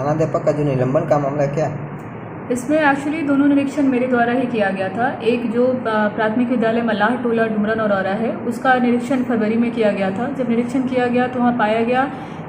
प्रधानाध्यापक का जो निलंबन का मामला है क्या? इसमें एक्चुअली दोनों निरीक्षण मेरे द्वारा ही किया गया था। एक जो प्राथमिक विद्यालय मल्लाह टोला डुमरा नौरौरा है, उसका निरीक्षण फरवरी में किया गया था। जब निरीक्षण किया गया तो वहाँ पाया गया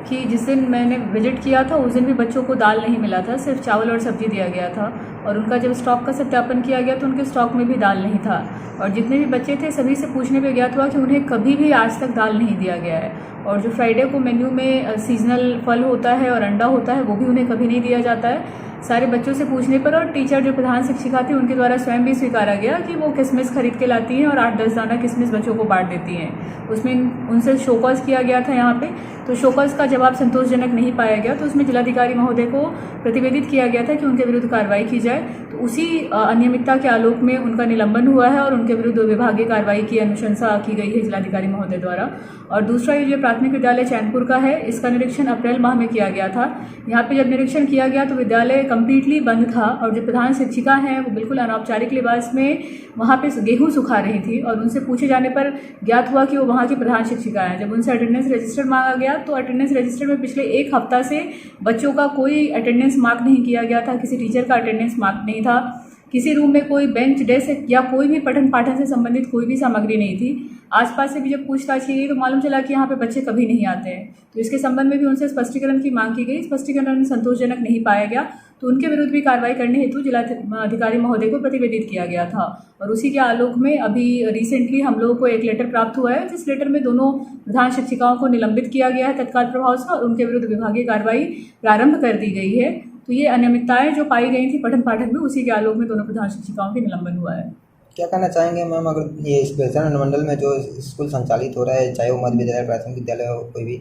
कि जिस दिन मैंने विजिट किया था उस दिन भी बच्चों को दाल नहीं मिला था, सिर्फ चावल और सब्जी दिया गया था। और उनका जब स्टॉक का सत्यापन किया गया तो उनके स्टॉक में भी दाल नहीं था। और जितने भी बच्चे थे सभी से पूछने पे ज्ञात हुआ कि उन्हें कभी भी आज तक दाल नहीं दिया गया है। और जो फ्राइडे को मेन्यू में सीजनल फल होता है और अंडा होता है वो भी उन्हें कभी नहीं दिया जाता है। सारे बच्चों से पूछने पर और टीचर जो प्रधान शिक्षिका थी उनके द्वारा स्वयं भी स्वीकारा गया कि वो किशमिश खरीद के लाती हैं और 8-10 दाना किशमिश बच्चों को बांट देती हैं। उसमें उनसे शोकॉज किया गया था यहाँ पे, तो शोकॉज का जवाब संतोषजनक नहीं पाया गया, तो उसमें जिलाधिकारी महोदय को प्रतिवेदित किया गया था कि उनके विरुद्ध कार्रवाई की जाए। तो उसी अनियमितता के आलोक में उनका निलंबन हुआ है और उनके विरुद्ध विभागीय कार्रवाई की अनुशंसा की गई है जिलाधिकारी महोदय द्वारा। और दूसरा ये जो प्राथमिक विद्यालय चैनपुर का है, इसका निरीक्षण अप्रैल माह में किया गया था। यहाँ पे जब निरीक्षण किया गया तो विद्यालय कम्प्लीटली बंद था और जो प्रधान शिक्षिका हैं वो बिल्कुल अनौपचारिक लिबास में वहाँ पे गेहूँ सुखा रही थी। और उनसे पूछे जाने पर ज्ञात हुआ कि वो वहाँ की प्रधान शिक्षिका हैं। जब उनसे अटेंडेंस रजिस्टर मांगा गया तो अटेंडेंस रजिस्टर में पिछले 1 हफ्ता से बच्चों का कोई अटेंडेंस मार्क नहीं किया गया था, किसी टीचर का अटेंडेंस मार्क नहीं था, किसी रूम में कोई बेंच डेस्क या कोई भी पठन पाठन से संबंधित कोई भी सामग्री नहीं थी। आसपास से भी जब पूछताछ की गई तो मालूम चला कि यहाँ पे बच्चे कभी नहीं आते हैं। तो इसके संबंध में भी उनसे स्पष्टीकरण की मांग की गई, स्पष्टीकरण संतोषजनक नहीं पाया गया, तो उनके विरुद्ध भी कार्रवाई करने हेतु जिलाधिकारी महोदय को प्रतिवेदित किया गया था। और उसी के आलोक में अभी रिसेंटली हम लोगों को एक लेटर प्राप्त हुआ है, जिस लेटर में दोनों प्रधान शिक्षिकाओं को निलंबित किया गया है तत्काल प्रभाव से और उनके विरुद्ध विभागीय कार्रवाई प्रारंभ कर दी गई है। तो ये अनियमितताएं जो पाई गई थी पठन पाठन में, उसी के आलोक में दोनों प्रधान शिक्षिकाओं के निलंबन हुआ है। क्या कहना चाहेंगे मैम, अगर ये इस बेलसर अनुमंडल में जो स्कूल संचालित हो रहा है, चाहे वो मध्य विद्यालय प्राथमिक विद्यालय हो कोई भी,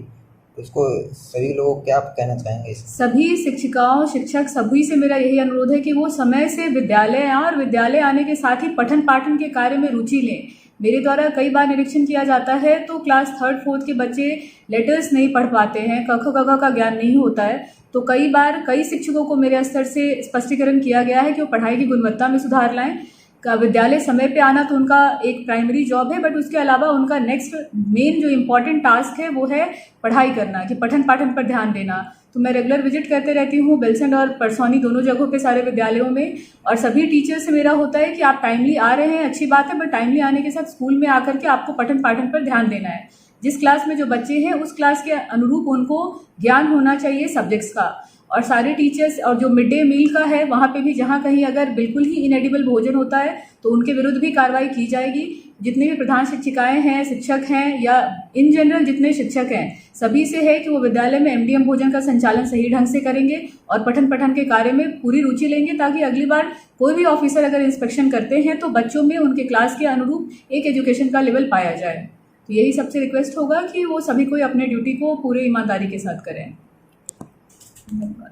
उसको सभी लोगों को क्या कहना चाहेंगे? सभी शिक्षिकाओं शिक्षक सभी से मेरा यही अनुरोध है कि वो समय से विद्यालय आएं और विद्यालय आने के साथ ही पठन पाठन के कार्य में रुचि लें। मेरे द्वारा कई बार निरीक्षण किया जाता है तो क्लास 3rd-4th के बच्चे लेटर्स नहीं पढ़ पाते हैं, क ख ग घ का ज्ञान नहीं होता है। तो कई बार कई शिक्षकों को मेरे स्तर से स्पष्टीकरण किया गया है कि वो पढ़ाई की गुणवत्ता में सुधार लाएं। का विद्यालय समय पे आना तो उनका एक प्राइमरी जॉब है, बट उसके अलावा उनका नेक्स्ट मेन जो इम्पोर्टेंट टास्क है वो है पढ़ाई करना, कि पठन पाठन पर ध्यान देना। तो मैं रेगुलर विजिट करते रहती हूँ बेलसंड और परसौनी दोनों जगहों पे सारे विद्यालयों में, और सभी टीचर से मेरा होता है कि आप टाइमली आ रहे हैं, अच्छी बात है, बट टाइमली आने के साथ स्कूल में आकर के आपको पठन पाठन पर ध्यान देना है। जिस क्लास में जो बच्चे हैं उस क्लास के अनुरूप उनको ज्ञान होना चाहिए सब्जेक्ट्स का। और सारे टीचर्स और जो मिड डे मील का है वहाँ पे भी जहाँ कहीं अगर बिल्कुल ही इनएडिबल भोजन होता है तो उनके विरुद्ध भी कार्रवाई की जाएगी। जितने भी प्रधान शिक्षिकाएं हैं, शिक्षक हैं या इन जनरल जितने शिक्षक हैं, सभी से है कि वो विद्यालय में MDM भोजन का संचालन सही ढंग से करेंगे और पठन पाठन के कार्य में पूरी रुचि लेंगे, ताकि अगली बार कोई भी ऑफिसर अगर इंस्पेक्शन करते हैं तो बच्चों में उनके क्लास के अनुरूप एक एजुकेशन का लेवल पाया जाए। तो यही सबसे रिक्वेस्ट होगा कि वो सभी कोई अपने ड्यूटी को पूरे ईमानदारी के साथ करें। धन्यवाद।